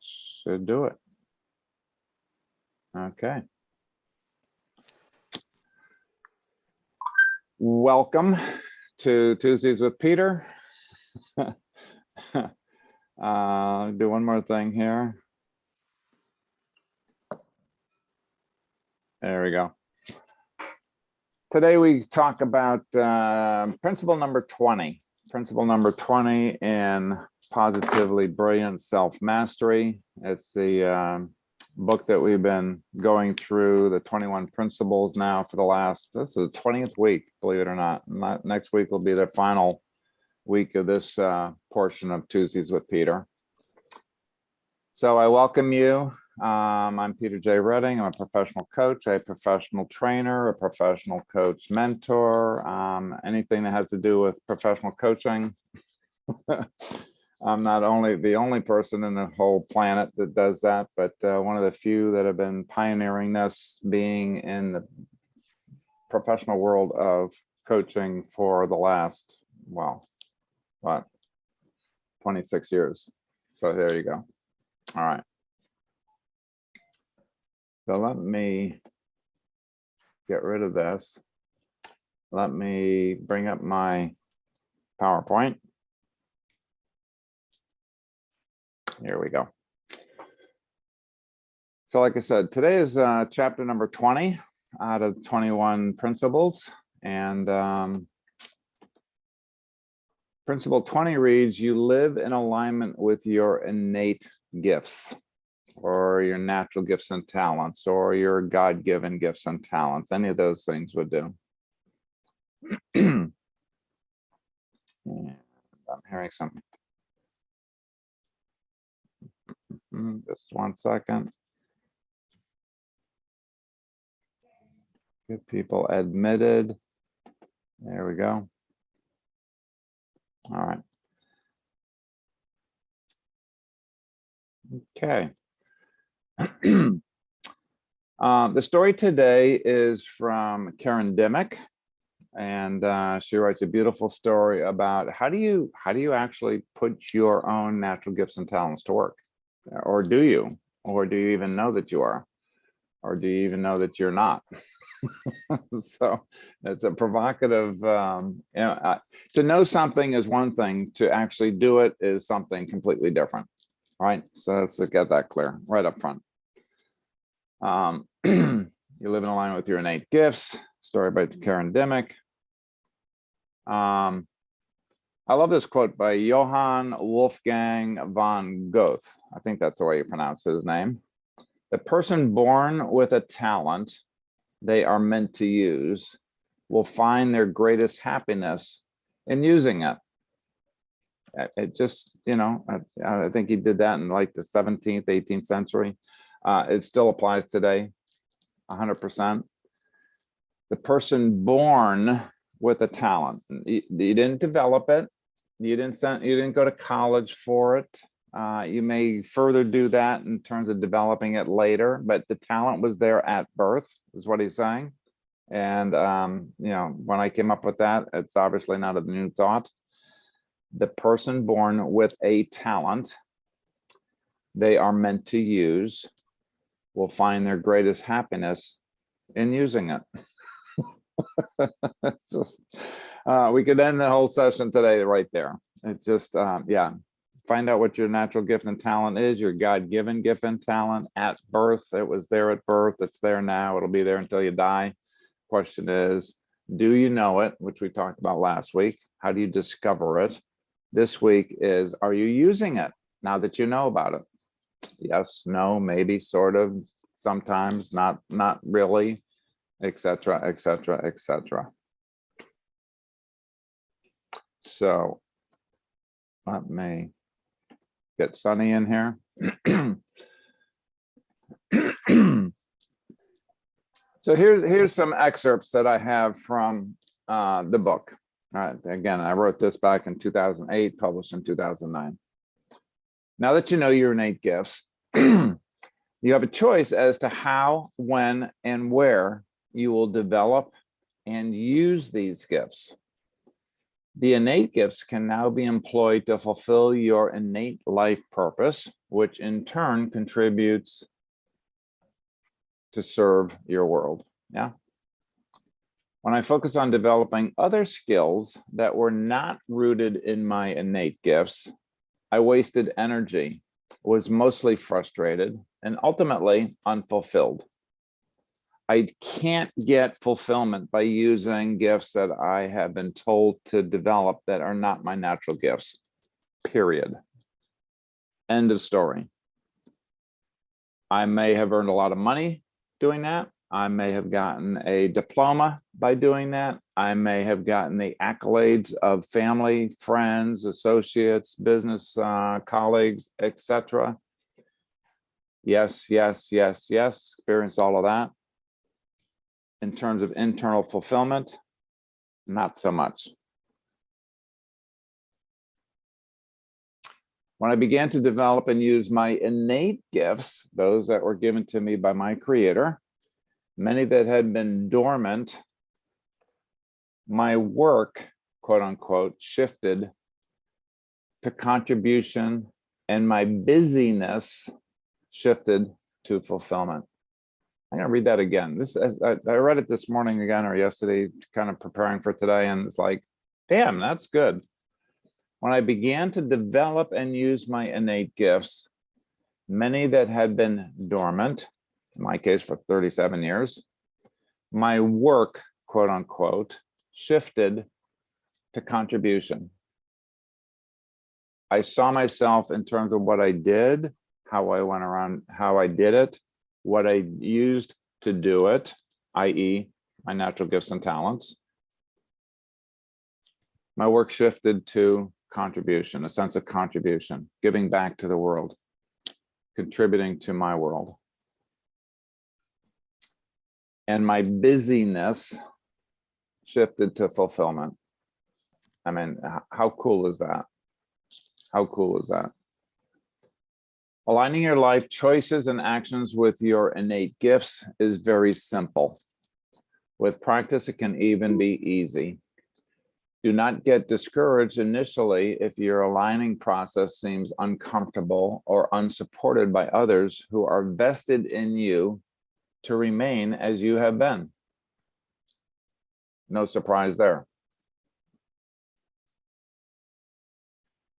Should do it. Okay. Welcome to Tuesdays with Peter. Do one more thing here. There we go. Today we talk about principle number 20. Principle number 20 in Positively Brilliant Self-Mastery. It's the book that we've been going through, the 21 principles now for the last, this is the 20th week, believe it or not. Next week will be the final week of this portion of Tuesdays with Peter. So I welcome you. I'm Peter J. Redding. I'm a professional coach, a professional trainer, a professional coach mentor, anything that has to do with professional coaching. I'm not only the only person in the whole planet that does that, but one of the few that have been pioneering this, being in the professional world of coaching for the last, well, what, 26 years. So there you go. All right. So let me get rid of this. Let me bring up my PowerPoint. Here we go. So like I said, today is chapter number 20 out of 21 principles. And principle 20 reads, you live in alignment with your innate gifts, or your natural gifts and talents, or your God-given gifts and talents. Any of those things would do. And I'm hearing some. Just one second. Get people admitted. There we go. All right. Okay. The story today is from Karen Dimick, and she writes a beautiful story about how do you actually put your own natural gifts and talents to work, or do you even know that you are, or do you even know that you're not? So it's a provocative. To know something is one thing; to actually do it is something completely different. Right, so let's get that clear right up front. You live in alignment with your innate gifts. Story by Karen Dimick. I love this quote by Johann Wolfgang von Goethe. I think that's the way you pronounce his name. The person born with a talent they are meant to use will find their greatest happiness in using it. It just, you know, I think he did that in like the 17th, 18th century. It still applies today, 100%. The person born with a talent, you didn't develop it. You didn't go to college for it. You may further do that in terms of developing it later, but the talent was there at birth, is what he's saying. And, you know, when I came up with that, it's obviously not a new thought. The person born with a talent they are meant to use will find their greatest happiness in using it. It's just, we could end the whole session today right there. It's just, yeah, find out what your natural gift and talent is, your God-given gift and talent at birth. It was there at birth. It's there now. It'll be there until you die. Question is, do you know it? Which we talked about last week. How do you discover it? This week is, are you using it now that you know about it? Yes, no, maybe, sort of, sometimes, not really, etc., etc., etc. So let me get Sunny in here. So here's some excerpts that I have from the book. All right, again, I wrote this back in 2008, published in 2009. Now that you know your innate gifts, you have a choice as to how, when, and where you will develop and use these gifts. The innate gifts can now be employed to fulfill your innate life purpose, which in turn contributes to serve your world. Yeah. When I focus on developing other skills that were not rooted in my innate gifts, I wasted energy, was mostly frustrated, and ultimately unfulfilled. I can't get fulfillment by using gifts that I have been told to develop that are not my natural gifts, period. End of story. I may have earned a lot of money doing that. I may have gotten a diploma by doing that. I may have gotten the accolades of family, friends, associates, business colleagues, etc. Yes, yes, yes, yes. Experienced all of that. In terms of internal fulfillment, not so much. When I began to develop and use my innate gifts, those that were given to me by my Creator, many that had been dormant, my work, quote unquote, shifted to contribution, and my busyness shifted to fulfillment. I'm going to read that again. I read it this morning again or yesterday, kind of preparing for today, and it's like, damn, that's good. When I began to develop and use my innate gifts, many that had been dormant, in my case for 37 years, my work, quote unquote, shifted to contribution. I saw myself in terms of what I did, how I went around, how I did it, what I used to do it, i.e. my natural gifts and talents. My work shifted to contribution, a sense of contribution, giving back to the world, contributing to my world. And my busyness shifted to fulfillment. I mean, how cool is that? How cool is that? Aligning your life choices and actions with your innate gifts is very simple. With practice, it can even be easy. Do not get discouraged initially if your aligning process seems uncomfortable or unsupported by others who are vested in you to remain as you have been. No surprise there.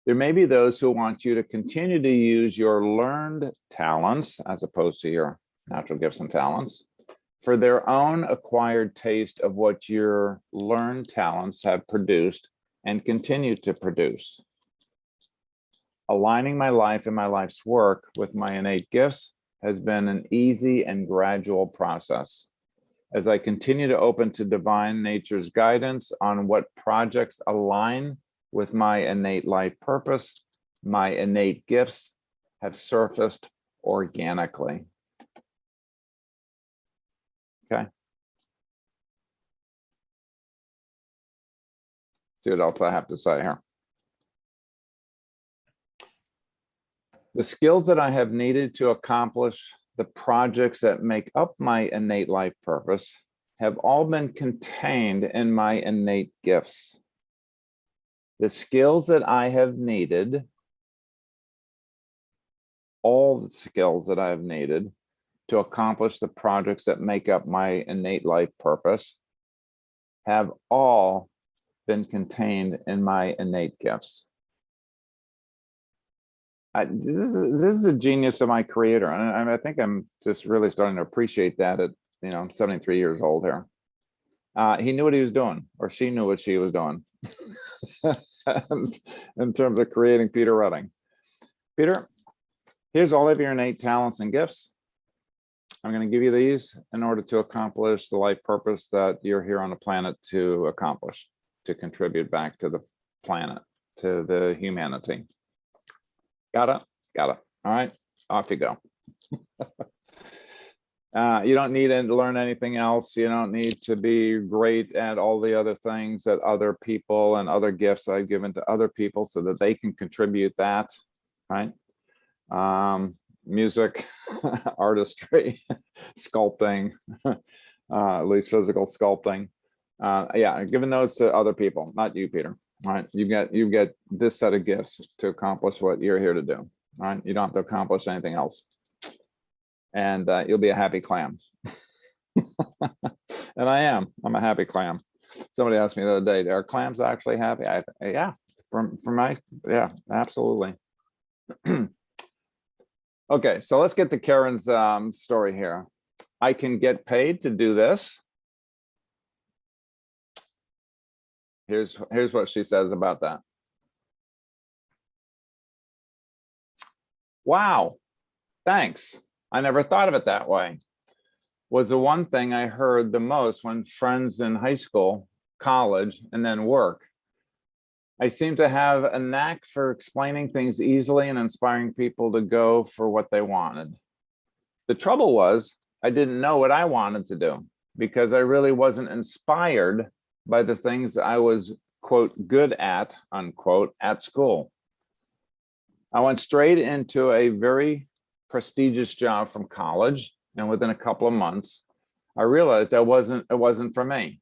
There may be those who want you to continue to use your learned talents, as opposed to your natural gifts and talents, for their own acquired taste of what your learned talents have produced and continue to produce. Aligning my life and my life's work with my innate gifts has been an easy and gradual process. As I continue to open to divine nature's guidance on what projects align with my innate life purpose, my innate gifts have surfaced organically. Okay. See what else I have to say here. The skills that I have needed to accomplish the projects that make up my innate life purpose have all been contained in my innate gifts. The skills that I have needed, all the skills that I have needed to accomplish the projects that make up my innate life purpose have all been contained in my innate gifts. This is a genius of my Creator, and I think I'm just really starting to appreciate that at, I'm 73 years old here. He knew what he was doing, or she knew what she was doing. In terms of creating Peter Redding. Peter, here's all of your innate talents and gifts. I'm going to give you these in order to accomplish the life purpose that you're here on the planet to accomplish, to contribute back to the planet, to the humanity. Got it? Got it. All right, off you go. You don't need to learn anything else. You don't need to be great at all the other things that other people and other gifts I've given to other people so that they can contribute that, right? Music, artistry, sculpting, at least physical sculpting. Yeah, giving those to other people, not you, Peter. All right, you get this set of gifts to accomplish what you're here to do. All right, you don't have to accomplish anything else, and you'll be a happy clam. And I'm a happy clam. Somebody asked me the other day, are clams actually happy? Yeah, yeah, absolutely. Okay, so let's get to Karen's story here. I can get paid to do this. Here's what she says about that. Wow, thanks. I never thought of it that way. Was the one thing I heard the most when friends in high school, college, and then work. I seem to have a knack for explaining things easily and inspiring people to go for what they wanted. The trouble was, I didn't know what I wanted to do because I really wasn't inspired by the things I was, quote, good at, unquote, at school. I went straight into a very prestigious job from college, and within a couple of months, I realized it wasn't for me.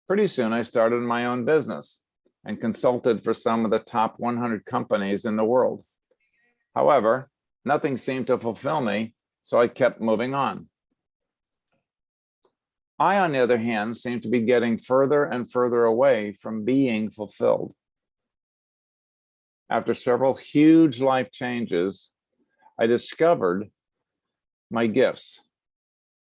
Pretty soon, I started my own business and consulted for some of the top 100 companies in the world. However, nothing seemed to fulfill me, so I kept moving on. I, on the other hand, seemed to be getting further and further away from being fulfilled. After several huge life changes, I discovered my gifts,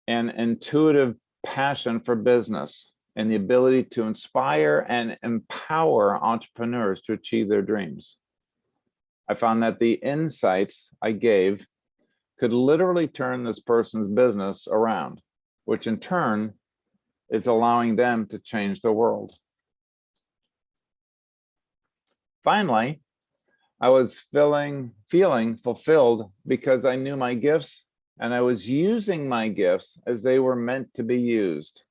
an intuitive passion for business, and the ability to inspire and empower entrepreneurs to achieve their dreams. I found that the insights I gave could literally turn this person's business around, which in turn is allowing them to change the world. Finally, I was feeling fulfilled because I knew my gifts and I was using my gifts as they were meant to be used.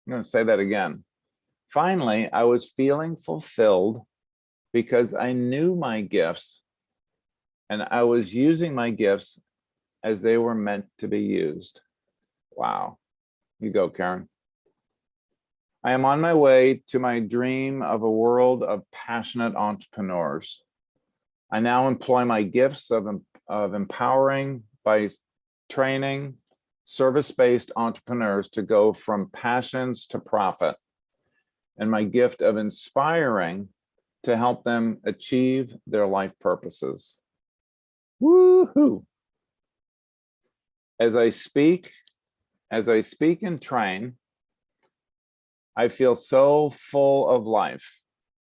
I'm going to say that again. Finally, I was feeling fulfilled because I knew my gifts and I was using my gifts as they were meant to be used. Wow. You go, Karen. I am on my way to my dream of a world of passionate entrepreneurs. I now employ my gifts of empowering by training service-based entrepreneurs to go from passions to profit, and my gift of inspiring to help them achieve their life purposes. Woohoo! As I speak and train, I feel so full of life.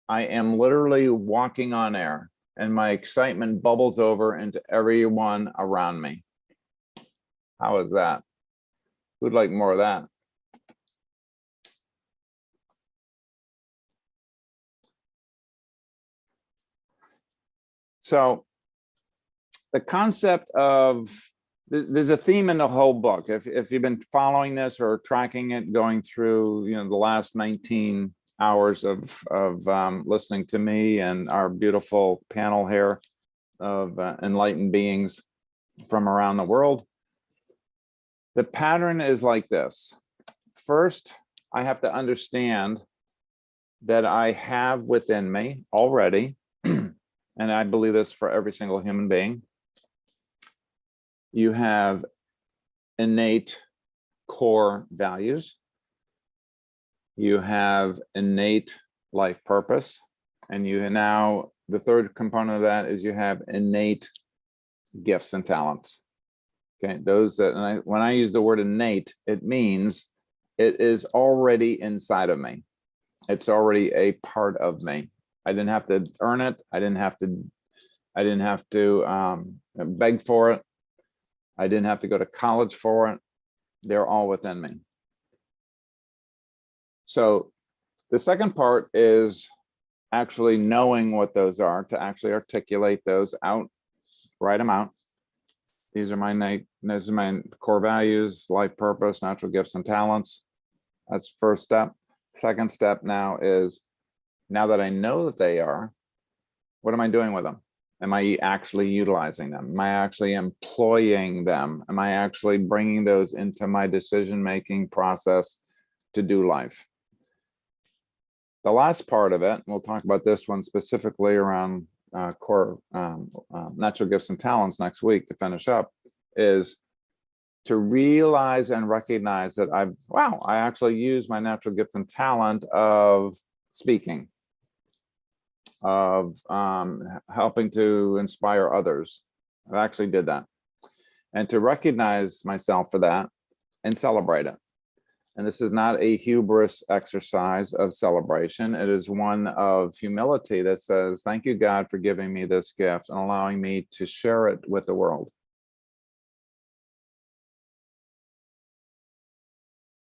I am literally walking on air, and my excitement bubbles over into everyone around me. How is that? Who'd like more of that? So the concept of, there's a theme in the whole book. If you've been following this or tracking it, going through the last 19 hours of listening to me and our beautiful panel here of enlightened beings from around the world, the pattern is like this. First, I have to understand that I have within me already, and I believe this for every single human being, you have innate core values, you have innate life purpose, and the third component of that is you have innate gifts and talents. Okay, when I use the word innate, it means it is already inside of me. It's already a part of me. I didn't have to earn it. I didn't have to beg for it. I didn't have to go to college for it. They're all within me. So the second part is actually knowing what those are, to actually articulate those out, write them out. These are my core values, life purpose, natural gifts and talents. That's first step. Second step now is, now that I know that they are, what am I doing with them? Am I actually utilizing them? Am I actually employing them? Am I actually bringing those into my decision-making process to do life? The last part of it, we'll talk about this one specifically around core natural gifts and talents next week to finish up, is to realize and recognize that I actually use my natural gift and talent of speaking, of helping to inspire others. I actually did that. And to recognize myself for that and celebrate it. And this is not a hubris exercise of celebration. It is one of humility that says, thank you, God, for giving me this gift and allowing me to share it with the world.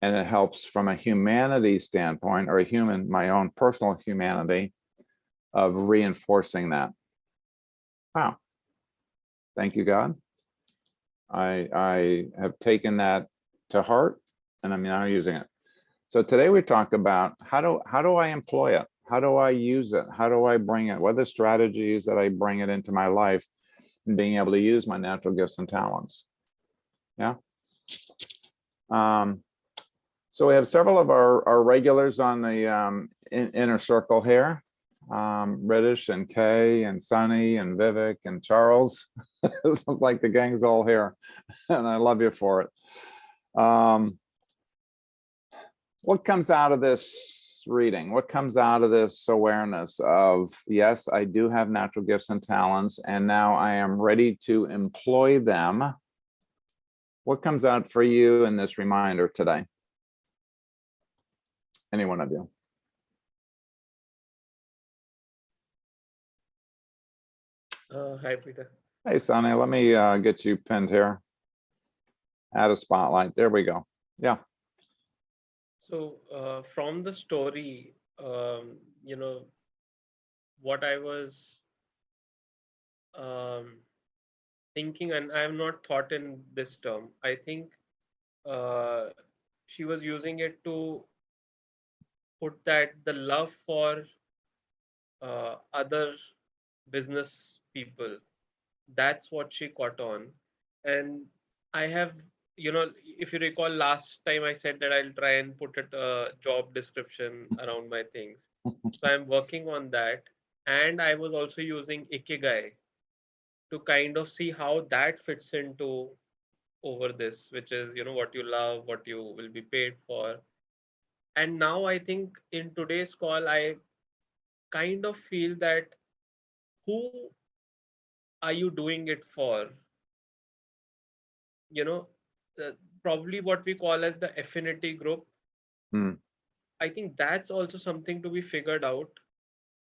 And it helps from a humanity standpoint, or my own personal humanity, of reinforcing that. Wow. Thank you, God. I have taken that to heart, and I'm now using it. So today we talk about how do I employ it? How do I use it? How do I bring it? What are the strategies that I bring it into my life and being able to use my natural gifts and talents? Yeah. So we have several of our regulars on the inner circle here. British and Kay and Sunny and Vivek and Charles. Like the gang's all here, and I love you for it. What comes out of this reading? What comes out of this awareness of, yes, I do have natural gifts and talents, and now I am ready to employ them? What comes out for you in this reminder today? Any one of you? Hi, Peter. Hey, Sonny, let me get you pinned here. Add a spotlight. There we go. Yeah. So from the story, what I was thinking, and I have not thought in this term. I think uh, she was using it to put that the love for other business people, that's what she caught on. And I have, if you recall, last time I said that I'll try and put it a job description around my things. So I'm working on that. And I was also using Ikigai to kind of see how that fits into over this, which is, what you love, what you will be paid for. And now I think in today's call, I kind of feel that who are you doing it for? You know, probably what we call as the affinity group. Hmm. I think that's also something to be figured out,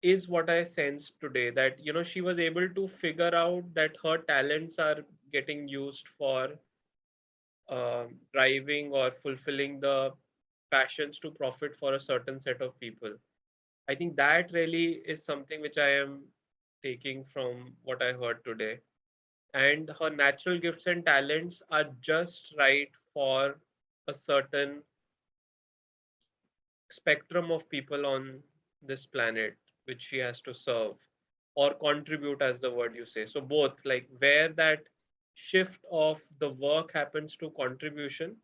is what I sensed today, that she was able to figure out that her talents are getting used for driving or fulfilling the passions to profit for a certain set of people. I think that really is something which I am taking from what I heard today. And her natural gifts and talents are just right for a certain spectrum of people on this planet which she has to serve or contribute, as the word you say. So both, like where that shift of the work happens to contribution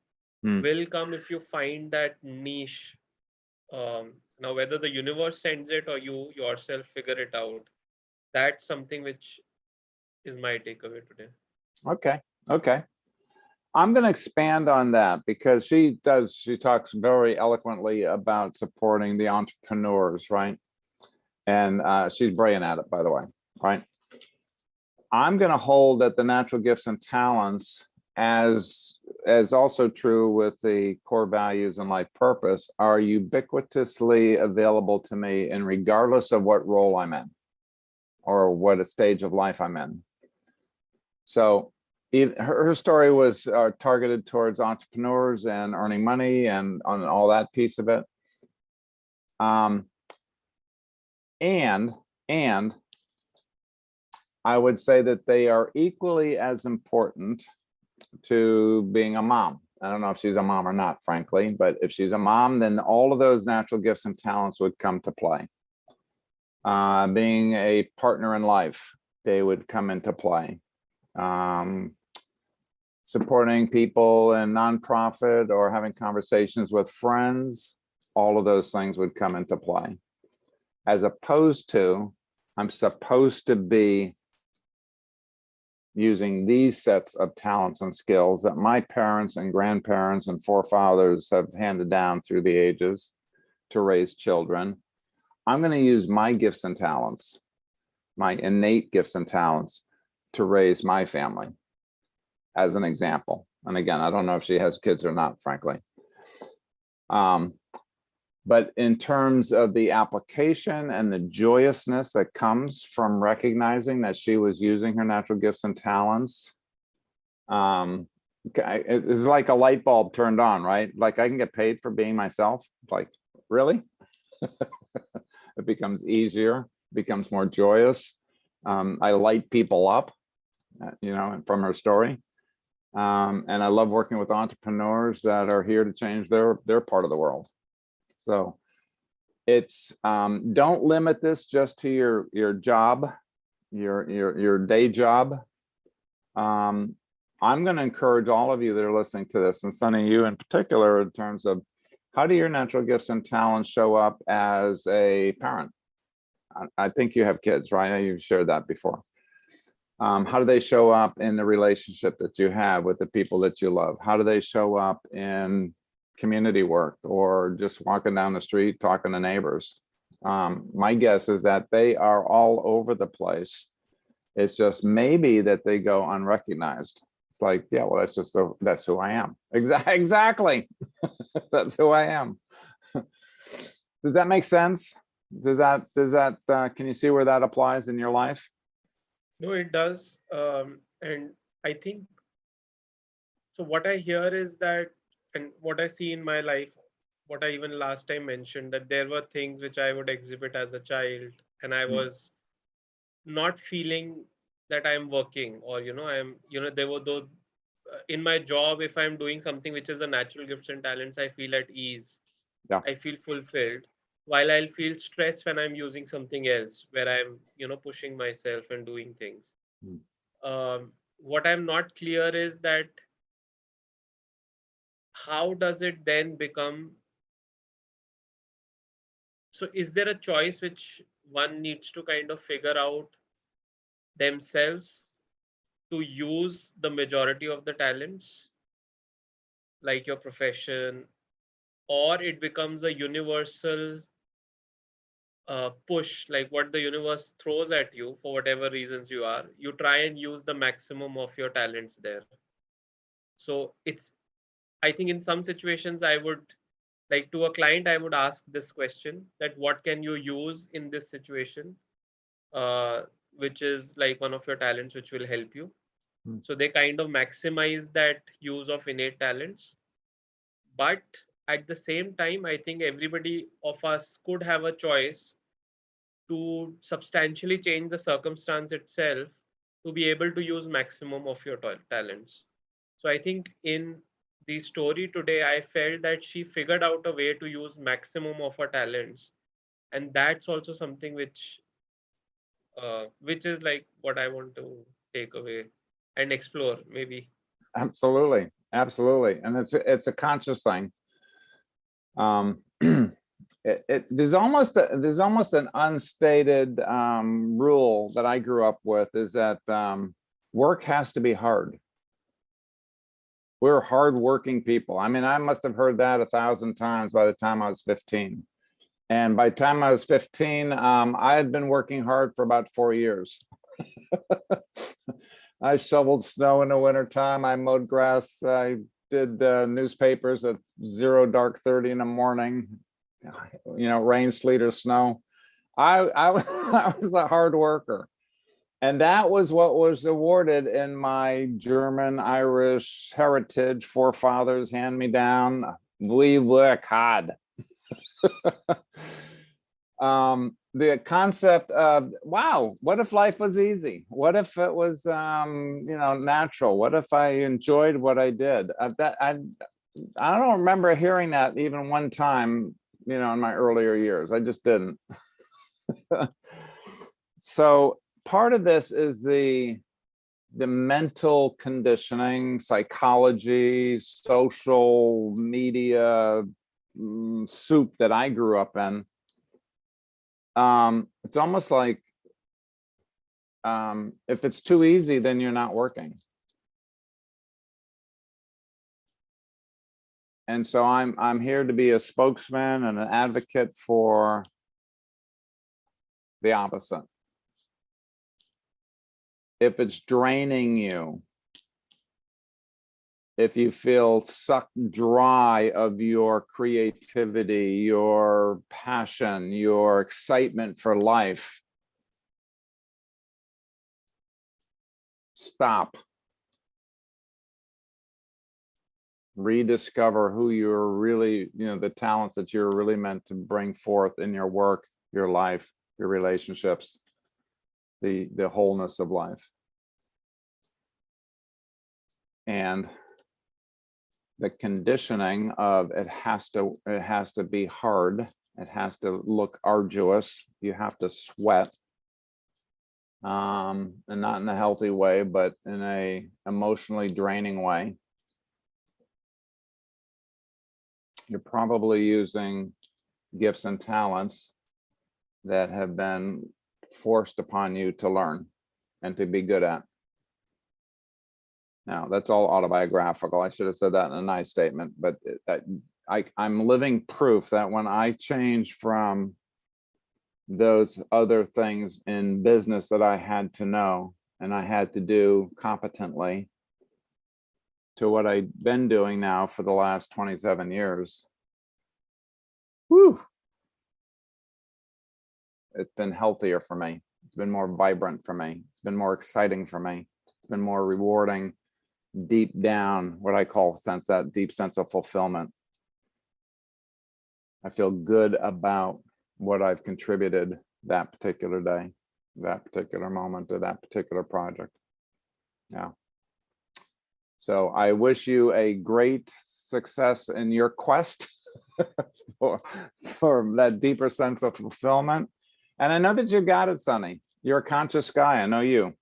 Hmm. will come if you find that niche. Now whether the universe sends it or you yourself figure it out, that's something which is my takeaway today. Okay. Okay. I'm going to expand on that because she talks very eloquently about supporting the entrepreneurs, right? And she's brilliant at it, by the way, right? I'm going to hold that the natural gifts and talents, as also true with the core values and life purpose, are ubiquitously available to me, and regardless of what role I'm in or what stage of life I'm in. So her story was targeted towards entrepreneurs and earning money and on all that piece of it. And I would say that they are equally as important to being a mom. I don't know if she's a mom or not, frankly, but if she's a mom, then all of those natural gifts and talents would come to play. Being a partner in life, they would come into play. Supporting people in nonprofit or having conversations with friends, all of those things would come into play. as opposed to I'm supposed to be using these sets of talents and skills that my parents and grandparents and forefathers have handed down through the ages to raise children. I'm going to use my gifts and talents, my innate gifts and talents, to raise my family, as an example. And again, I don't know if she has kids or not, frankly. But in terms of the application and the joyousness that comes from recognizing that she was using her natural gifts and talents, it's like a light bulb turned on, right? Like, I can get paid for being myself. Like, really? It becomes easier, becomes more joyous. I light people up, from her story. And I love working with entrepreneurs that are here to change their part of the world. So it's don't limit this just to your job, your day job. I'm going to encourage all of you that are listening to this, and Sunny, you in particular, in terms of how do your natural gifts and talents show up as a parent? I think you have kids, right? You've shared that before. How do they show up in the relationship that you have with the people that you love? How do they show up in community work or just walking down the street talking to neighbors? My guess is that they are all over the place. It's just maybe that they go unrecognized. It's like, yeah, well, that's who I am. Exactly. That's who I am. Does that make sense? Does that can you see where that applies in your life? No, it does. And I think, so what I hear is that, and what I see in my life, what I even last time mentioned, that there were things which I would exhibit as a child, and I was not feeling that I'm working, or, there were those, in my job, if I'm doing something which is a natural gifts and talents, I feel at ease. Yeah. I feel fulfilled, while I'll feel stressed when I'm using something else, where I'm, pushing myself and doing things. What I'm not clear is that how does it then become, so is there a choice which one needs to kind of figure out themselves to use the majority of the talents, like your profession, or it becomes a universal push, like what the universe throws at you for whatever reasons you try and use the maximum of your talents there. So I think in some situations I would, like, to a client, I would ask this question, that what can you use in this situation, which is like one of your talents which will help you. So they kind of maximize that use of innate talents. But at the same time, I think everybody of us could have a choice to substantially change the circumstance itself to be able to use maximum of your talents. So I think in the story today, I felt that she figured out a way to use maximum of her talents, and that's also something which is like what I want to take away and explore, maybe. Absolutely. And it's a conscious thing. There's almost an unstated rule that I grew up with, is that work has to be hard. We're hardworking people. I mean, I must have heard that 1,000 times by the time I was 15. And by the time I was 15, I had been working hard for about 4 years. I shoveled snow in the wintertime. I mowed grass. I did newspapers at 0 dark 30 in the morning, rain, sleet, or snow. I was a hard worker. And that was what was awarded in my German Irish heritage. Forefathers hand me down. We work hard. The concept of, wow, what if life was easy? What if it was natural? What if I enjoyed what I did? I don't remember hearing that even one time, in my earlier years. I just didn't. So part of this is the mental conditioning, psychology, social media soup that I grew up in, it's almost like if it's too easy, then you're not working. And so I'm here to be a spokesman and an advocate for the opposite. If it's draining you, if you feel sucked dry of your creativity, your passion, your excitement for life, stop. Rediscover who you're really, the talents that you're really meant to bring forth in your work, your life, your relationships, the wholeness of life. And the conditioning of it has to be hard, it has to look arduous, you have to sweat, and not in a healthy way, but in a emotionally draining way. You're probably using gifts and talents that have been forced upon you to learn and to be good at. Now, that's all autobiographical. I should have said that in a nice statement, but I'm living proof that when I changed from those other things in business that I had to know and I had to do competently to what I've been doing now for the last 27 years, whew, it's been healthier for me. It's been more vibrant for me. It's been more exciting for me. It's been more rewarding deep down, what I call that deep sense of fulfillment. I feel good about what I've contributed that particular day, that particular moment, to that particular project. Yeah. So I wish you a great success in your quest for that deeper sense of fulfillment. And I know that you got it, Sonny. You're a conscious guy. I know you.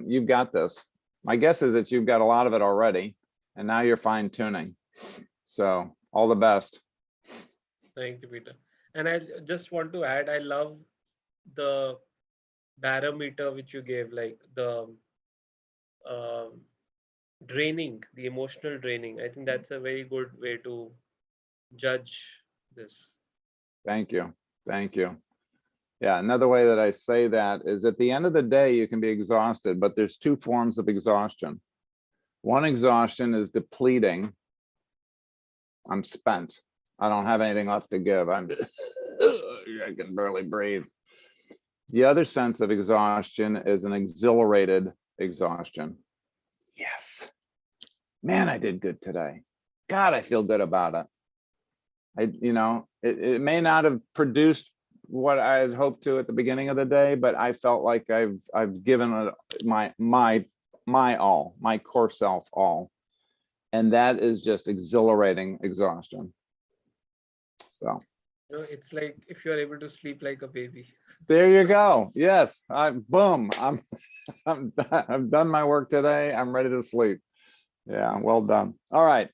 You've got this. My guess is that you've got a lot of it already, and now you're fine tuning. So all the best. Thank you, Peter. And I just want to add, I love the barometer which you gave, like the draining, the emotional draining. I think that's a very good way to judge this. Thank you. Thank you. Yeah, another way that I say that is at the end of the day, you can be exhausted, but there's two forms of exhaustion. One exhaustion is depleting. I'm spent. I don't have anything left to give. I'm just, I can barely breathe. The other sense of exhaustion is an exhilarated exhaustion. Yes, man, I did good today. God, I feel good about it. It may not have produced what I had hoped to at the beginning of the day, but I felt like I've given it my all, my core self all, and that is just exhilarating exhaustion. So it's like if you're able to sleep like a baby. There you go. Yes, boom. I've done my work today. I'm ready to sleep. Yeah, well done. All right.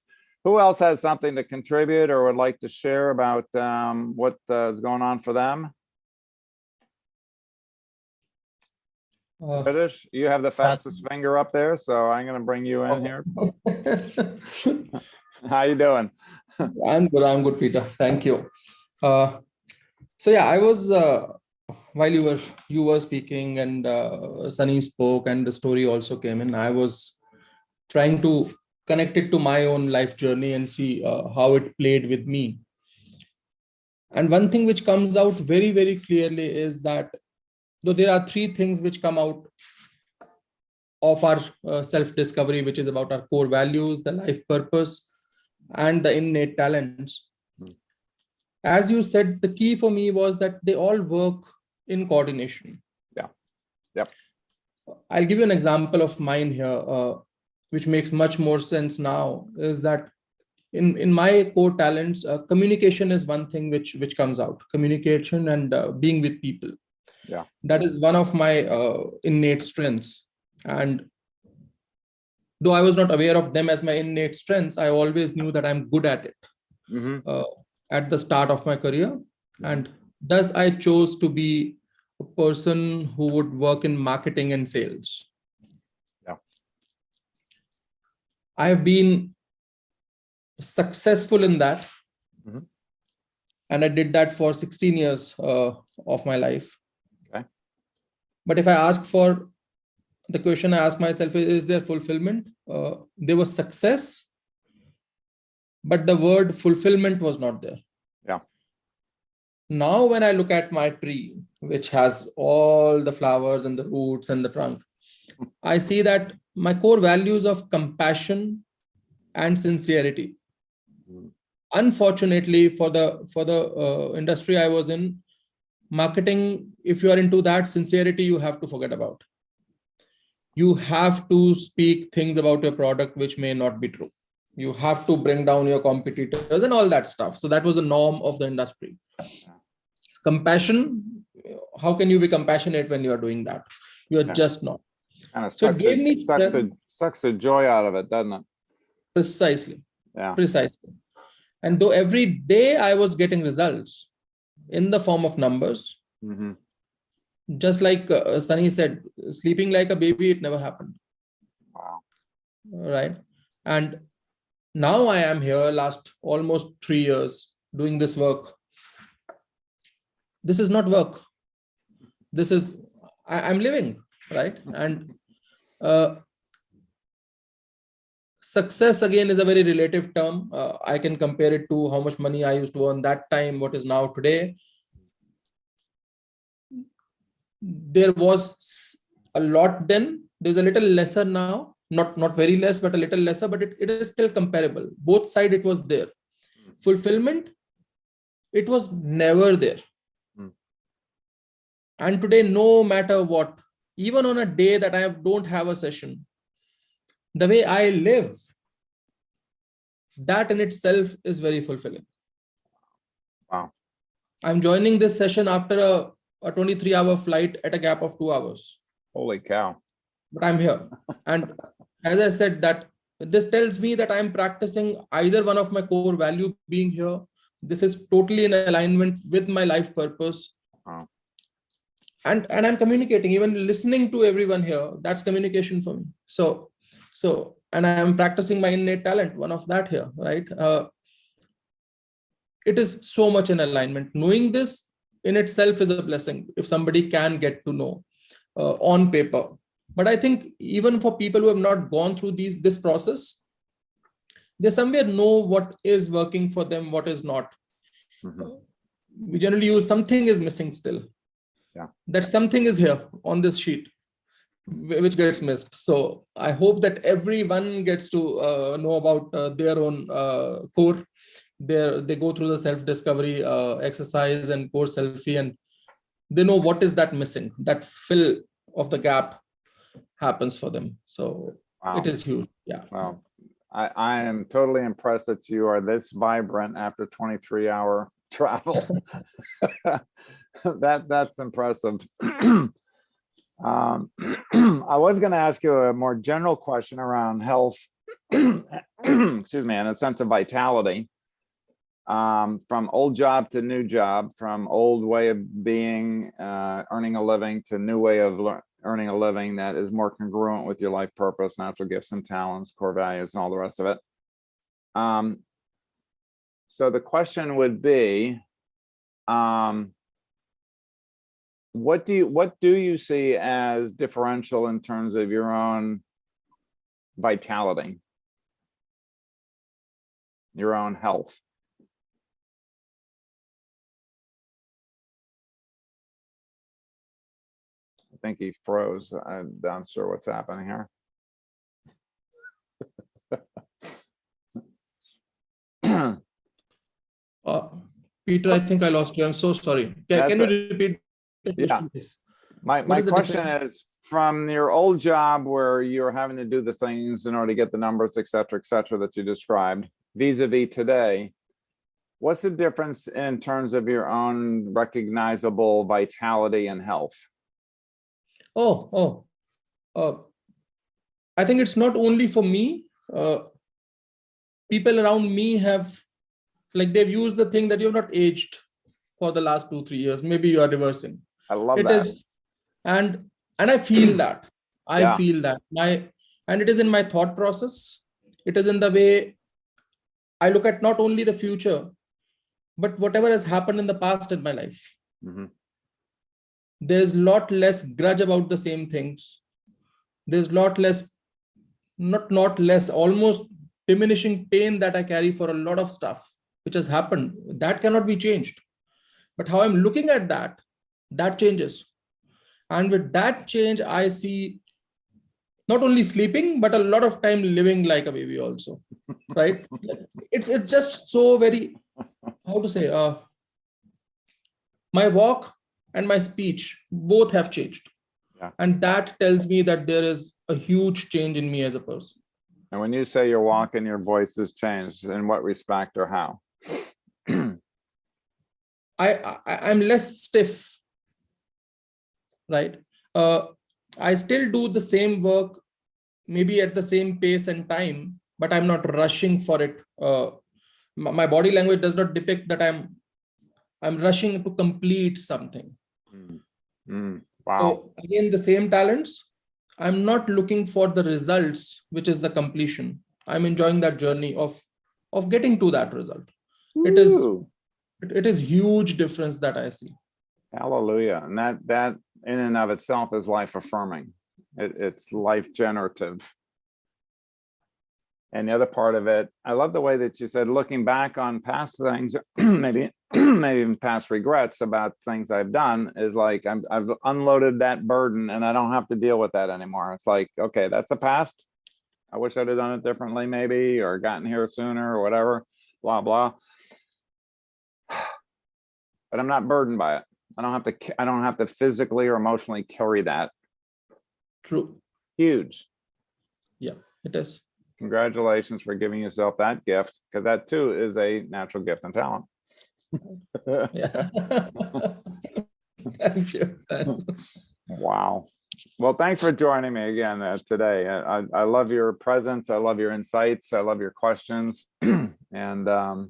Who else has something to contribute or would like to share about what is going on for them? British, you have the fastest finger up there, so I'm going to bring you in here. How you doing? I'm good, Peter. Thank you. So yeah, I was while you were speaking and Sunny spoke and the story also came in, I was trying to connect it to my own life journey and see how it played with me. And one thing which comes out very, very clearly is that though there are three things which come out of our self-discovery, which is about our core values, the life purpose, and the innate talents. As you said, the key for me was that they all work in coordination. Yeah. Yep. I'll give you an example of mine here, which makes much more sense now, is that in my core talents, communication is one thing which comes out. Communication and being with people. Yeah. That is one of my innate strengths. And though I was not aware of them as my innate strengths, I always knew that I'm good at it at the start of my career. And Thus, I chose to be a person who would work in marketing and sales. Yeah. I have been successful in that. Mhm. And I did that for 16 years of my life. Okay. But if I ask for the question I ask myself is there fulfillment? There was success, but the word fulfillment was not there. Yeah. Now, when I look at my tree, which has all the flowers and the roots and the trunk, I see that my core values of compassion and sincerity. Mhm. Unfortunately, for the industry I was in, marketing, if you are into that, sincerity you have to forget about. You have to speak things about your product which may not be true. You have to bring down your competitors and all that stuff. So that was the norm of the industry. Compassion, how can you be compassionate when you are doing that? You are just not. Kind of So it gave me strength. sucks the joy out of it, doesn't it? Precisely. Yeah. Precisely. And though every day I was getting results in the form of numbers, Mm-hmm. just like Sunny said, sleeping like a baby, it never happened. Wow. Right. And now I am here last almost 3 years doing this work. This is not work. This is, I'm living, right? And success again is a very relative term. I can compare it to how much money I used to earn that time, what is now today. There was a lot then, there's a little lesser now, not very less, but a little lesser, but it is still comparable. Both sides it was there. Fulfillment, it was never there. And today, no matter what, even on a day that I don't have a session, the way I live, that in itself is very fulfilling. Wow. I'm joining this session after a 23-hour flight at a gap of 2 hours. Holy cow. But I'm here. And as I said, that this tells me that I'm practicing either one of my core value being here. This is totally in alignment with my life purpose. Wow. And I'm communicating, even listening to everyone here, that's communication for me. So, and I'm practicing my innate talent, one of that here, right? It is so much in alignment. Knowing this in itself is a blessing if somebody can get to know on paper. But I think even for people who have not gone through this process, they somewhere know what is working for them, what is not. Mm-hmm. We generally use something is missing still. Yeah. That something is here on this sheet, which gets missed. So I hope that everyone gets to know about their own core. They go through the self-discovery exercise and core selfie, and they know what is that missing. That fill of the gap happens for them. So Wow. it is huge. Yeah. Wow. I am totally impressed that you are this vibrant after 23-hour travel. That's impressive. I was going to ask you a more general question around health, excuse me, and a sense of vitality. From old job to new job, from old way of being, earning a living, to new way of earning a living that is more congruent with your life purpose, natural gifts and talents, core values, and all the rest of it. So the question would be, what do you see as differential in terms of your own vitality, your own health? I think he froze. I'm not sure what's happening here. Peter, I think I lost you. I'm so sorry. Can you repeat the question, please? My question is, from your old job where you're having to do the things in order to get the numbers, et cetera, that you described, vis-a-vis today, what's the difference in terms of your own recognizable vitality and health? I think it's not only for me. People around me have, like, they've used the thing that you're not aged. for the last 2-3 years. Maybe you are reversing. I love It that. is, and I feel that. I Yeah. feel that and it is in my thought process. It is in the way I look at not only the future, but whatever has happened in the past in my life. Mhm. There's a lot less grudge about the same things. There's a lot less, not less, almost diminishing pain that I carry for a lot of stuff which has happened. That cannot be changed. But how I'm looking at that changes. And with that change, I see not only sleeping, but a lot of time living like a baby also, right? It's just so very, how to say, my walk and my speech both have changed. Yeah. And that tells me that there is a huge change in me as a person. And when you say your walk and your voice has changed, in what respect or how? I'm less stiff, right? I still do the same work, maybe at the same pace and time, but I'm not rushing for it. My body language does not depict that I'm rushing to complete something. Wow. So again, the same talents. I'm not looking for the results, which is the completion. I'm enjoying that journey of getting to that result. Woo. It is huge difference that I see. Hallelujah. And that in and of itself is life affirming. It's life generative. And the other part of it, I love the way that you said, looking back on past things, maybe even past regrets about things I've done, is like I've unloaded that burden and I don't have to deal with that anymore. It's like, okay, that's the past. I wish I'd have done it differently, maybe, or gotten here sooner or whatever, blah, blah. But I'm not burdened by it. I don't have to physically or emotionally carry that. True. Huge. Yeah, it is. Congratulations for giving yourself that gift, because that too is a natural gift and talent. Yeah. Thank you. Thanks. Wow. Well, thanks for joining me again today. I love your presence. I love your insights. I love your questions. And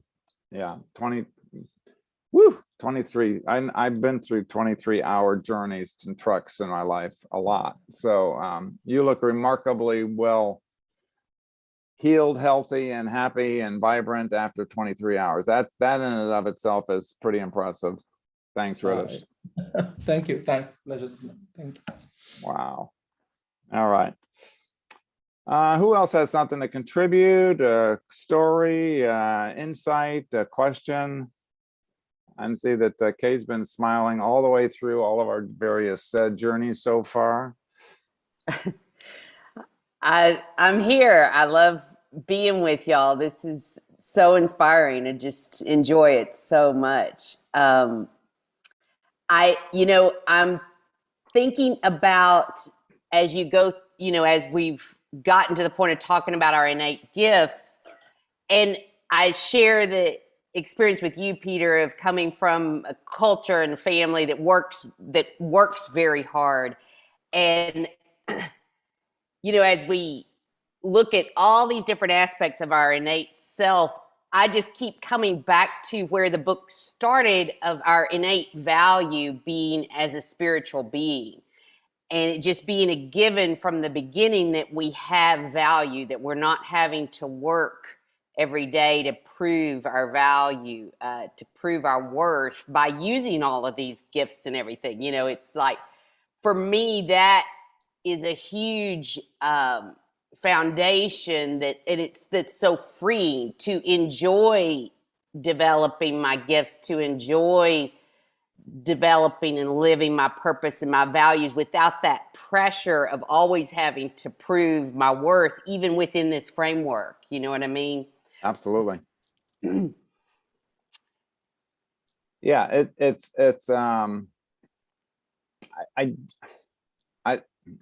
yeah, 23. I've been through 23-hour journeys in trucks in my life, a lot. So you look remarkably well healed, healthy, and happy and vibrant after 23 hours. That in and of itself is pretty impressive. Thanks, Ritesh. Thank you. Thanks. Pleasure. Thank you. Wow. All right. Who else has something to contribute? A story, insight, a question? I see that Kay's been smiling all the way through all of our various journeys so far. I'm here. I love being with y'all. This is so inspiring. I just enjoy it so much. I'm thinking about, as you go, as we've gotten to the point of talking about our innate gifts, and I share the experience with you, Peter, of coming from a culture and family that works very hard. And as we look at all these different aspects of our innate self, I just keep coming back to where the book started, of our innate value being as a spiritual being. And it just being a given from the beginning that we have value, that we're not having to work every day to prove our value, to prove our worth by using all of these gifts and everything. It's like, for me, that is a huge foundation that's so freeing to enjoy developing my gifts, to enjoy developing and living my purpose and my values without that pressure of always having to prove my worth, even within this framework. You know what I mean? Absolutely. Yeah,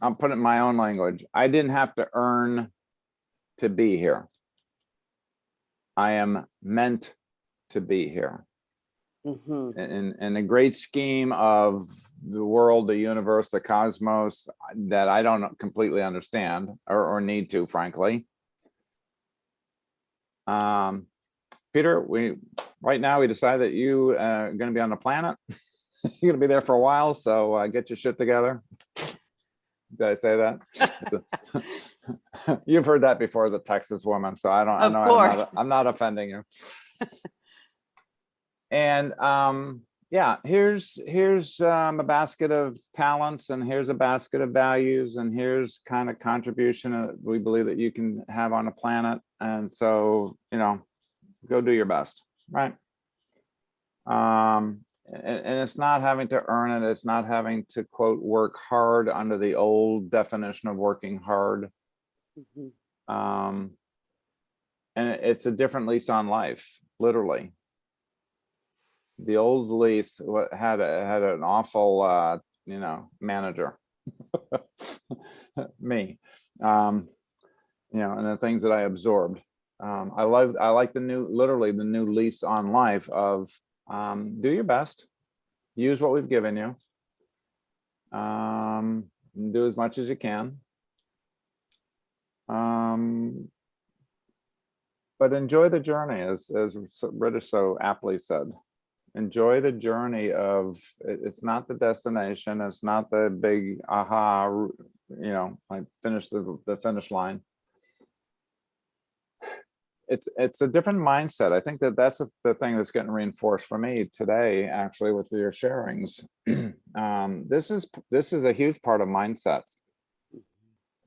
I'll put it in my own language. I didn't have to earn to be here. I am meant to be here. In the great scheme of the world, the universe, the cosmos, that I don't completely understand or need to, frankly. Peter, we right now we decided that you are going to be on the planet. You're going to be there for a while, so get your shit together. Did I say that? You've heard that before as a Texas woman, so I don't. Of I know course. I'm not offending you. And yeah, here's a basket of talents, and here's a basket of values, and here's kind of contribution we believe that you can have on a planet. And so, you know, go do your best, right? And it's not having to earn it. It's not having to, quote, work hard under the old definition of working hard. And it's a different lease on life, literally. The old lease had an awful, you know, manager, me, you know, and the things that I absorbed. I like the new, literally the new lease on life of do your best, use what we've given you, do as much as you can, but enjoy the journey, as British so aptly said. Enjoy the journey of, it's not the destination, it's not the big aha, you know, I finished the finish line. It's a different mindset. I think that's the thing that's getting reinforced for me today, actually, with your sharings. This is a huge part of mindset.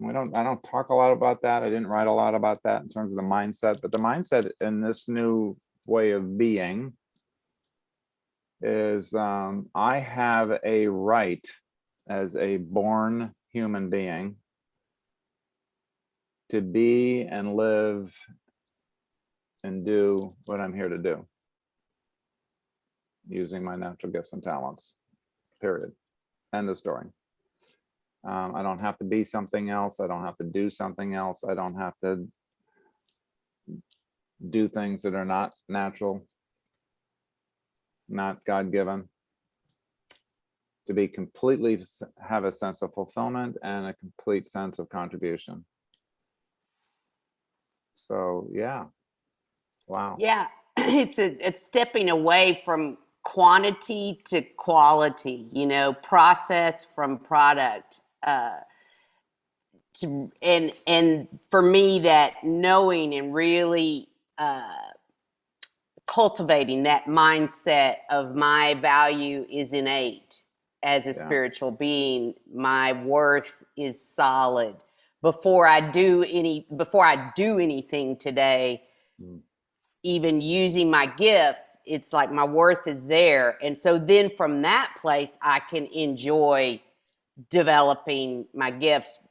I don't talk a lot about that. I didn't write a lot about that in terms of the mindset, but the mindset in this new way of being is I have a right as a born human being to be and live and do what I'm here to do, using my natural gifts and talents, period. End of story. I don't have to be something else. I don't have to do something else. I don't have to do things that are not natural, not God-given. To be completely, have a sense of fulfillment and a complete sense of contribution. So yeah, wow. Yeah, it's stepping away from quantity to quality, you know, process from product. And for me, that knowing and really cultivating that mindset of my value is innate as a spiritual being. My worth is solid. Before I do anything today, even using my gifts, it's like my worth is there. And so then from that place, I can enjoy developing my gifts,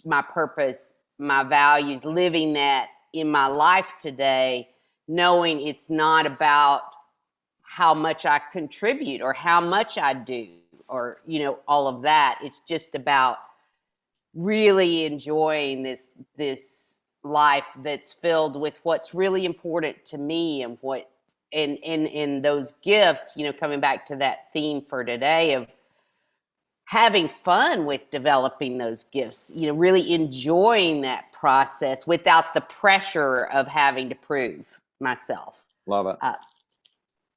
my purpose, my values, living that in my life today, knowing it's not about how much I contribute or how much I do or, you know, all of that. It's just about really enjoying this life that's filled with what's really important to me, and what and those gifts, you know, coming back to that theme for today of having fun with developing those gifts, you know, really enjoying that process without the pressure of having to prove myself. Love it.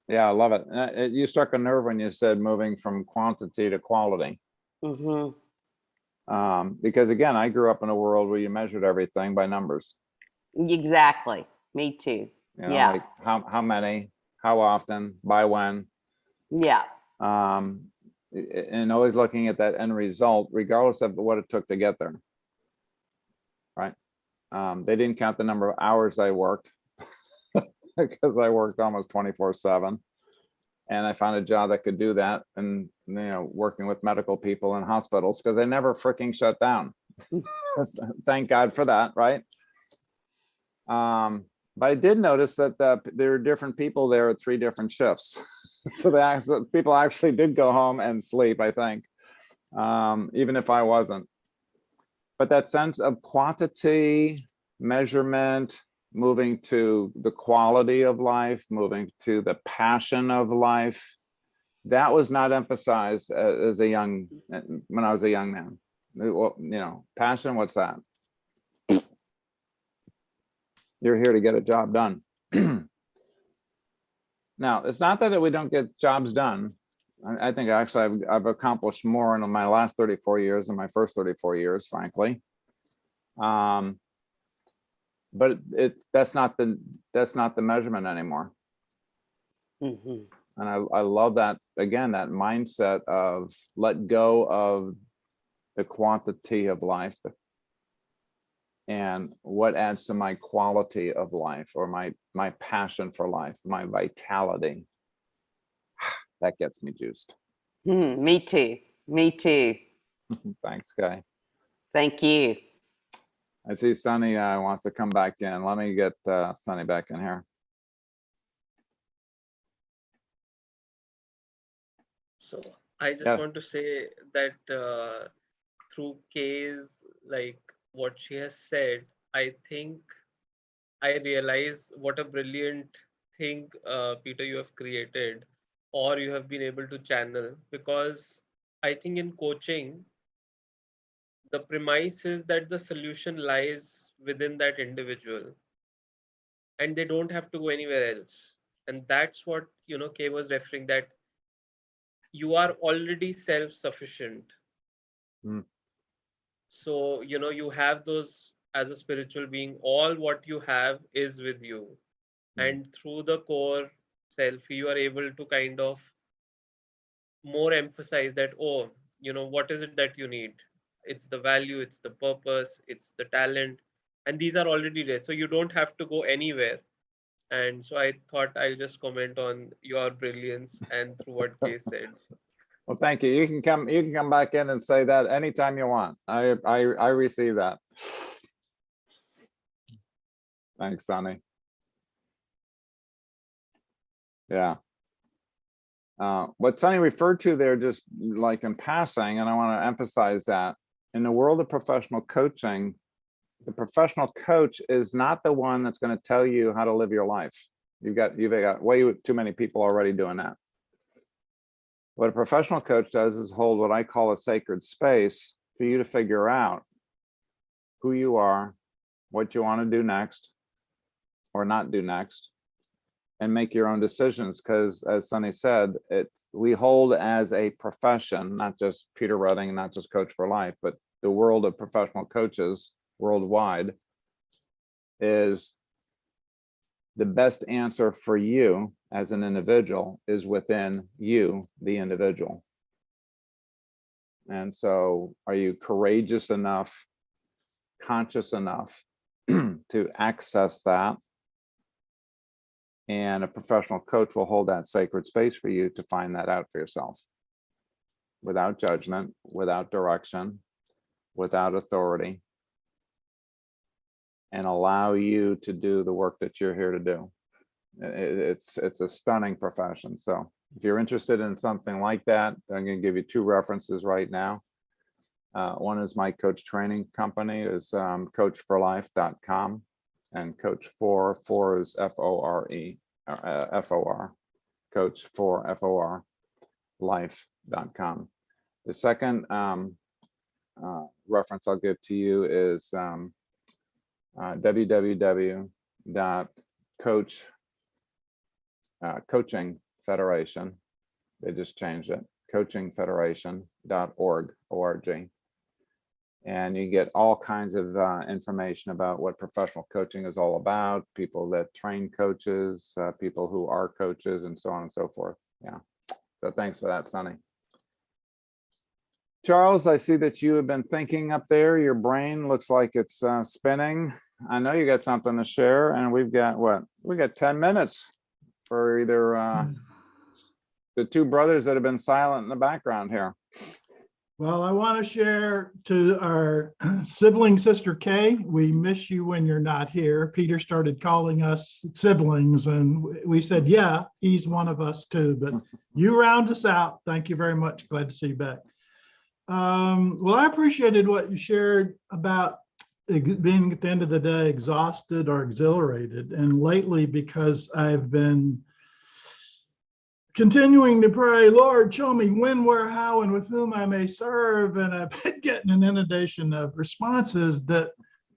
Yeah, I love it. You struck a nerve when you said moving from quantity to quality. Because again, I grew up in a world where you measured everything by numbers. Exactly. Me too. You know, like how many, how often, by when. Yeah. And always looking at that end result, regardless of what it took to get there. Right. They didn't count the number of hours I worked because I worked almost 24/7. And I found a job that could do that, and, you know, working with medical people in hospitals, because they never freaking shut down. Thank God for that, right? But I did notice that there are different people there at 3 different shifts. So people actually did go home and sleep, I think, even if I wasn't. But that sense of quantity, measurement, moving to the quality of life, moving to the passion of life, that was not emphasized when I was a young man. You know, passion, what's that? You're here to get a job done. Now, it's not that we don't get jobs done. I think actually I've accomplished more in my last 34 years than my first 34 years, frankly. But that's not the measurement anymore. Mhm. And I love that, again, that mindset of let go of the quantity of life and what adds to my quality of life, or my passion for life, my vitality. That gets me juiced. Me too. Me too. Thanks, Guy. Thank you. I see Sunny wants to come back in. Let me get Sunny back in here. So I just Yeah. want to say that through Kay's, like what she has said, I think I realize what a brilliant thing, Peter, you have created, or you have been able to channel. Because I think in coaching, the premise is that the solution lies within that individual, and they don't have to go anywhere else. And that's what, Kay was referring, that you are already self-sufficient. Mm. So, you have those as a spiritual being, all what you have is with you. And through the core self, you are able to kind of more emphasize that, oh, what is it that you need? It's the value, it's the purpose, it's the talent. And these are already there. So you don't have to go anywhere. And so I thought I'll just comment on your brilliance and through what Kay said. Well, thank you. You can come back in and say that anytime you want. I receive that. Thanks, Sonny. Yeah. What Sonny referred to there, just like in passing, and I want to emphasize that in the world of professional coaching, the professional coach is not the one that's going to tell you how to live your life. You've got way too many people already doing that. What a professional coach does is hold what I call a sacred space for you to figure out who you are, what you want to do next or not do next, and make your own decisions. Because as Sonny said, we hold as a profession, not just Peter Rudding, not just Coach for Life, but the world of professional coaches worldwide is the best answer for you as an individual is within you, the individual. And so are you courageous enough, conscious enough to access that? And a professional coach will hold that sacred space for you to find that out for yourself, without judgment, without direction, without authority, and allow you to do the work that you're here to do. It's a stunning profession. So if you're interested in something like that, I'm going to give you two references right now. One is my coach training company is coachforlife.com, and coach for is F-O-R-E, F-O-R, coach for F-O-R, life.com. The second reference I'll give to you is www.coaching Federation. They just changed it, coachingfederation.org, O-R-G. And you get all kinds of information about what professional coaching is all about, people that train coaches, people who are coaches, and so on and so forth. Yeah. So thanks for that, Sonny. Charles, I see that you have been thinking up there. Your brain looks like it's spinning. I know you got something to share, and we've got what? We got 10 minutes for either the two brothers that have been silent in the background here. Well, I want to share to our sibling sister Kay. We miss you when you're not here. Peter started calling us siblings, and we said, yeah, he's one of us too. But you round us out. Thank you very much. Glad to see you back. Well, I appreciated what you shared about being at the end of the day exhausted or exhilarated. And lately, because I've been continuing to pray, Lord, show me when, where, how, and with whom I may serve. And I've been getting an inundation of responses that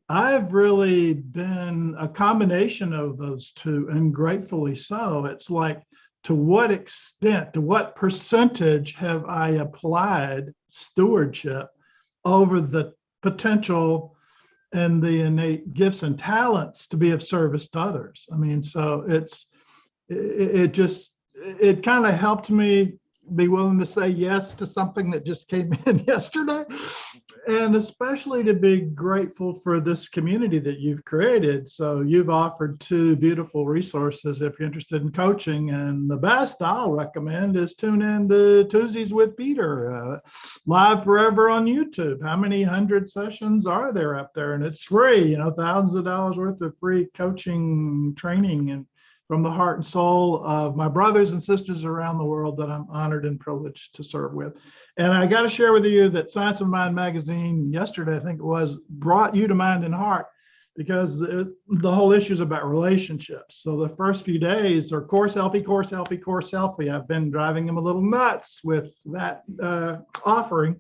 I've really been a combination of those two, and gratefully so. It's like to what extent, to what percentage have I applied stewardship over the potential and the innate gifts and talents to be of service to others? I mean, so it kind of helped me be willing to say yes to something that just came in yesterday, and especially to be grateful for this community that you've created. So you've offered 2 beautiful resources if you're interested in coaching, and the best I'll recommend is tune in to Tuesdays with Peter, live forever on YouTube. How many 100 sessions are there up there? And it's free, thousands of dollars worth of free coaching training, and from the heart and soul of my brothers and sisters around the world that I'm honored and privileged to serve with. And I got to share with you that Science of Mind magazine yesterday, I think it was, brought you to Mind and Heart, because the whole issue is about relationships. So the first few days are core selfie, core selfie, core selfie. I've been driving them a little nuts with that offering.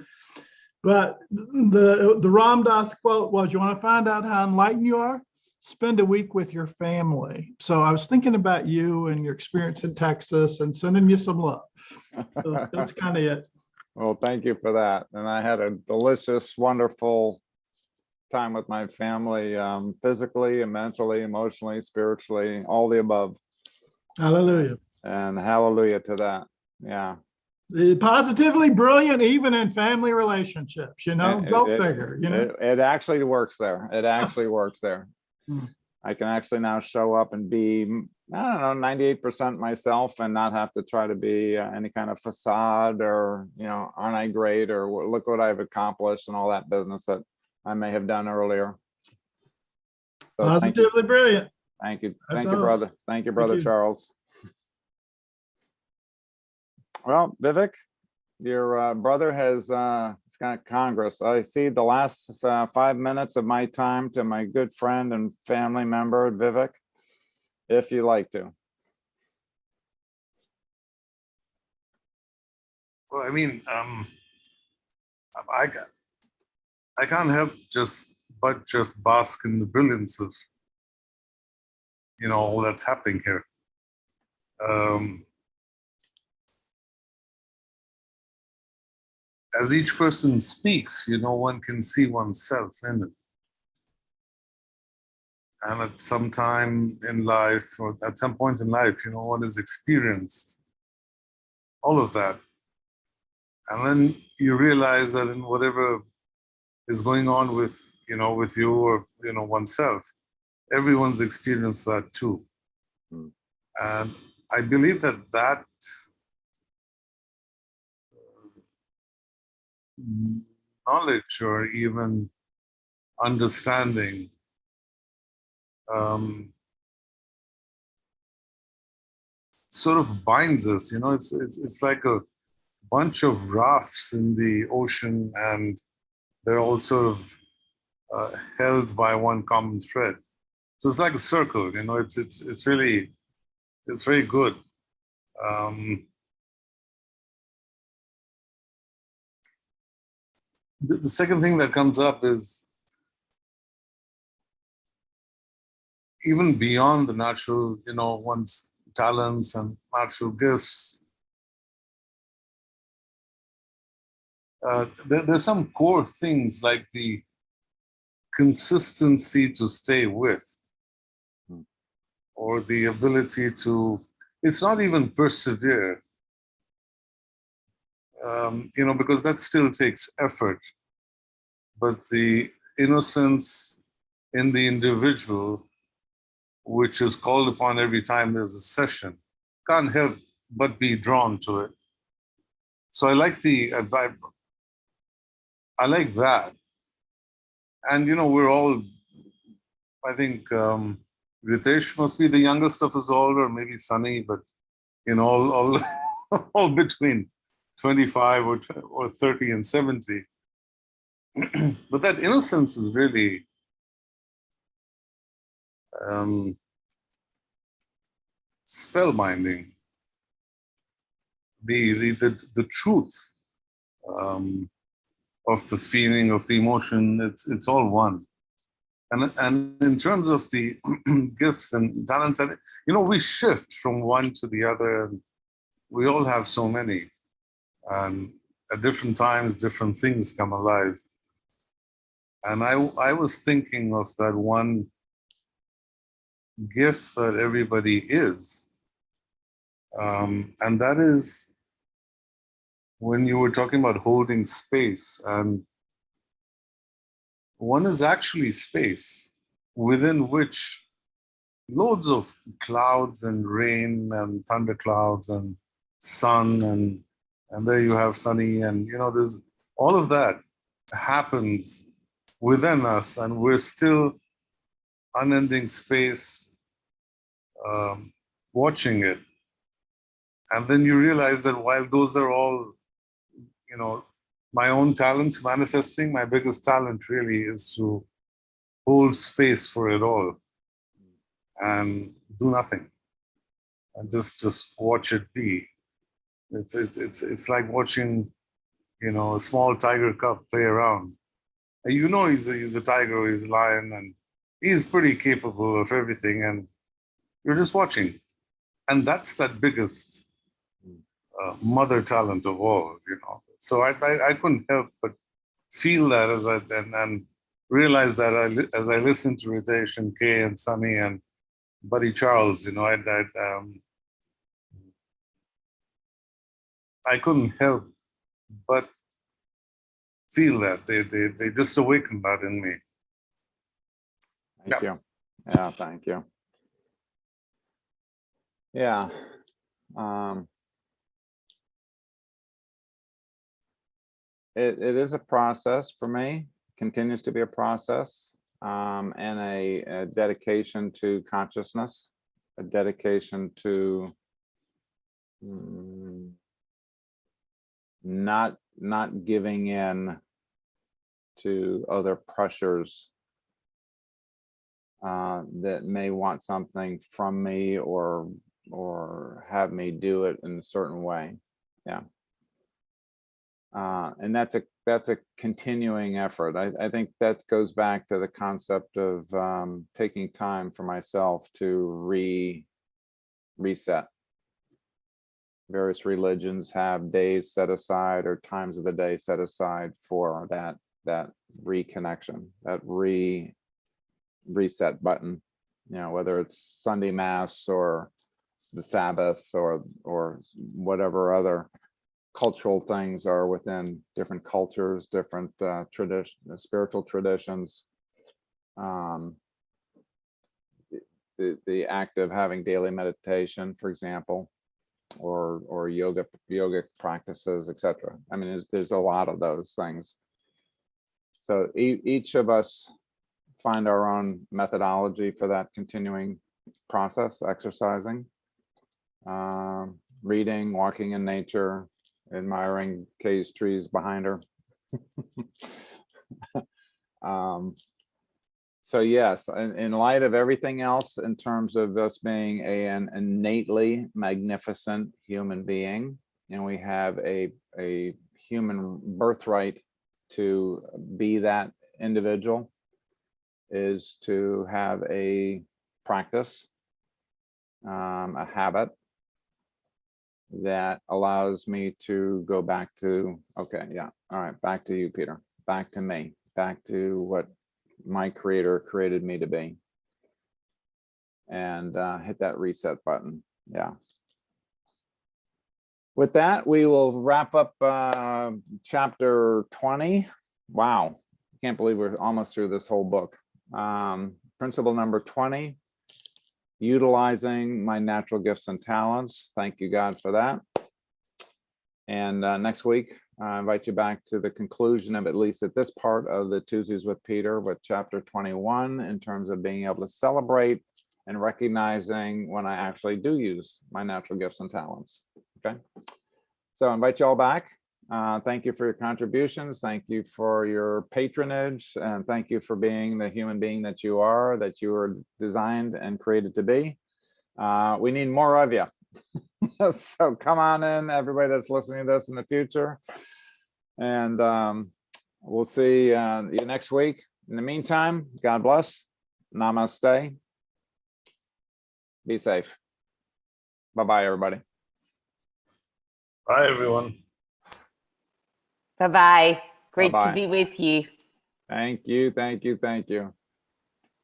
But the Ram Dass quote was, you want to find out how enlightened you are? Spend a week with your family. So I was thinking about you and your experience in Texas and sending you some love. So that's kind of it. Well, thank you for that. And I had a delicious, wonderful time with my family, physically and mentally, emotionally, spiritually, all the above. Hallelujah. And hallelujah to that. Yeah. Positively brilliant, even in family relationships, go figure, It actually works there. It actually works there. I can actually now show up and be, I don't know, 98% myself, and not have to try to be any kind of facade or, aren't I great, or look what I've accomplished and all that business that I may have done earlier. So positively brilliant. Thank you. That's Thank you, brother. Thank you, brother Charles. Well, Vivek, your brother has it's got Congress. I see the last 5 minutes of my time to my good friend and family member, Vivek, if you like to. Well, I mean, I can't help but just bask in the brilliance of, all that's happening here. As each person speaks, one can see oneself in it. And at some time in life, or at some point in life, one has experienced all of that. And then you realize that in whatever is going on with, with you or, oneself, everyone's experienced that too. And I believe that knowledge or even understanding sort of binds us. It's like a bunch of rafts in the ocean, and they're all sort of held by one common thread. So it's like a circle. It's really, it's very good. The second thing that comes up is, even beyond the natural, one's talents and natural gifts, there's some core things like the consistency to stay with, or the ability to, it's not even persevere, because that still takes effort, but the innocence in the individual, which is called upon every time there's a session, can't help but be drawn to it. So I like I like that. And, we're all, I think, Ritesh must be the youngest of us all, or maybe Sunny, but, all all between 25 or 30 and 70. But that innocence is really spellbinding. The truth of the feeling, of the emotion, it's all one. And in terms of the gifts and talents, we shift from one to the other. we all have so many, and at different times, different things come alive. And I was thinking of that one gift that everybody is, and that is when you were talking about holding space, and one is actually space within which loads of clouds and rain and thunderclouds and sun and there you have sunny, and you know, there's all of that happens within us, and we're still unending space, watching it. And then you realize that while those are all, you know, my own talents manifesting, my biggest talent really is to hold space for it all and do nothing and just watch it be. It's like watching, you know, a small tiger cub play around. And you know, he's a tiger, he's a lion, and he's pretty capable of everything, and you're just watching. And that's that biggest mother talent of all, you know. So I couldn't help but feel that as and realize that as I listened to Ritesh and Kay and Sunny and Buddy Charles, you know, I couldn't help but feel that they just awakened that in me. Thank you. Yeah, thank you. Yeah. It is a process for me, continues to be a process, and a dedication to consciousness, a dedication to not giving in to other pressures that may want something from me or have me do it in a certain way. Yeah. And that's a continuing effort. I think that goes back to the concept of taking time for myself to reset. Various religions have days set aside or times of the day set aside for that reconnection, that reset button, you know, whether it's Sunday Mass or the Sabbath or whatever other cultural things are within different cultures, different spiritual traditions. The act of having daily meditation, for example, or yoga practices, etc. I mean, there's a lot of those things. So each of us find our own methodology for that continuing process, exercising, reading, walking in nature, admiring Kay's trees behind her. So yes, in light of everything else, in terms of us being an innately magnificent human being, and we have a human birthright to be that individual, is to have a practice, a habit that allows me to go back to, okay, yeah, all right, back to you, Peter, back to me, back to what my creator created me to be, and hit that reset button. Yeah. With that, we will wrap up chapter 20. Wow, can't believe we're almost through this whole book. Principle number 20, utilizing my natural gifts and talents. Thank you, God, for that. And next week, I invite you back to the conclusion of, at least at this part of the Tuesdays with Peter, with chapter 21, in terms of being able to celebrate and recognizing when I actually do use my natural gifts and talents. Okay, so I invite you all back. Thank you for your contributions. Thank you for your patronage, and thank you for being the human being that you are were designed and created to be. We need more of you. So come on in, everybody that's listening to this in the future, and we'll see you next week. In the meantime, God bless. Namaste. Be safe. Bye-bye, everybody. Bye, everyone. Bye-bye. Great to Bye-bye. be with you. Thank you, thank you, thank you.